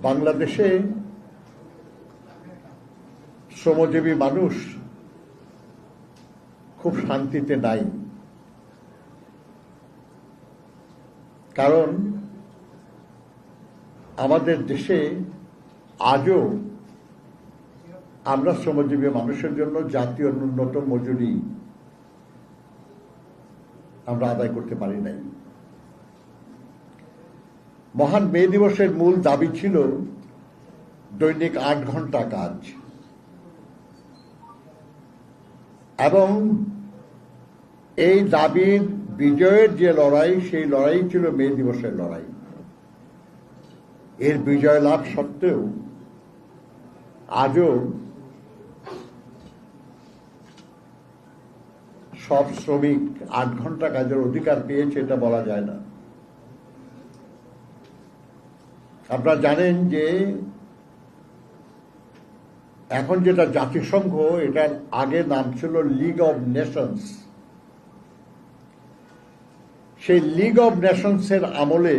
বাংলাদেশে শ্রমজীবী মানুষ খুব শান্তিতে নাই। কারণ আমাদের দেশে আজও আমরা শ্রমজীবী মানুষের জন্য জাতীয় ন্যূনতম মজুরি আমরা আদায় করতে পারি নাই। মহান মে দিবসের মূল দাবি ছিল দৈনিক ৮ ঘন্টা কাজ, এবং এই দাবির বিজয়ের যে লড়াই, সেই লড়াই ছিল মে দিবসের লড়াই। এর বিজয় লাভ সত্ত্বেও আজও সব শ্রমিক ৮ ঘন্টা কাজের অধিকার পেয়েছে এটা বলা যায় না। আপনারা জানেন যে এখন যেটা জাতিসংঘ, এটার আগে নাম ছিল লিগ অব নেশনস। সেই লিগ অব নেশনসের আমলে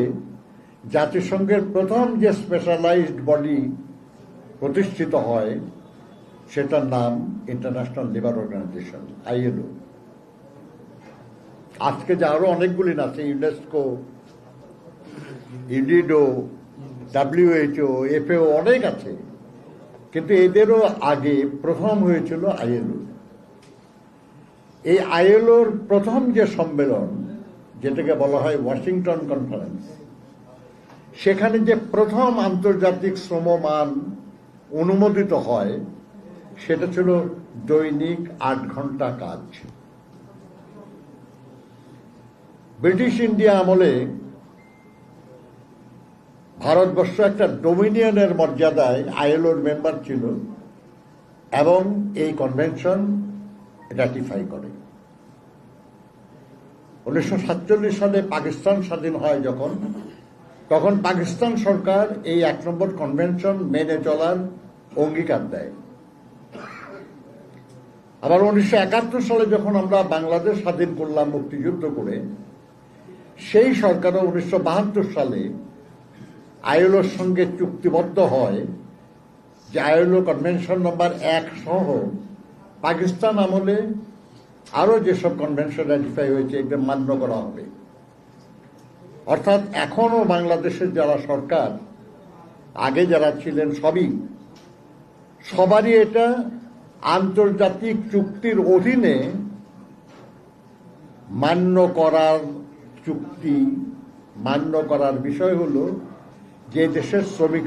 জাতিসংঘের প্রথম যে স্পেশালাইজড বডি প্রতিষ্ঠিত হয় সেটার নাম ইন্টারন্যাশনাল লেবার অর্গানাইজেশন, ILO। আজকে যে আরো অনেকগুলি আছে, ইউনেস্কো, ইউনিডো, WHO, FAO, অনেক আছে, কিন্তু এদেরও আগে প্রথম হয়েছিল ILO। এই ILOর প্রথম যে সম্মেলন, যেটাকে বলা হয় ওয়াশিংটন কনফারেন্স, সেখানে যে প্রথম আন্তর্জাতিক শ্রমমান অনুমোদিত হয় সেটা ছিল দৈনিক ৮ ঘন্টা কাজ। ব্রিটিশ ইন্ডিয়া আমলে ভারতবর্ষ একটা ডোমিনিয়নের মর্যাদায় ILOর মেম্বার ছিল এবং এই কনভেনশন রাটিফাই করে। 1947 সালে পাকিস্তান স্বাধীন হয় তখন পাকিস্তান সরকার এই ১ নম্বর কনভেনশন মেনে চলার অঙ্গীকার দেয়। আবার 1971 সালে যখন আমরা বাংলাদেশ স্বাধীন করলাম মুক্তিযুদ্ধ করে, সেই সরকারও 1972 সালে ILOর সঙ্গে চুক্তিবদ্ধ হয় যে ILO কনভেনশন নম্বর ১ সহ পাকিস্তান আমলে আরো যেসব কনভেনশন রাটিফাই হয়েছে এগুলো মান্য করা হবে। অর্থাৎ এখনো বাংলাদেশের যারা সরকার, আগে যারা ছিলেন, সবারই এটা আন্তর্জাতিক চুক্তির অধীনে মান্য করার চুক্তি। মান্য করার বিষয় হলো যে দেশের শ্রমিক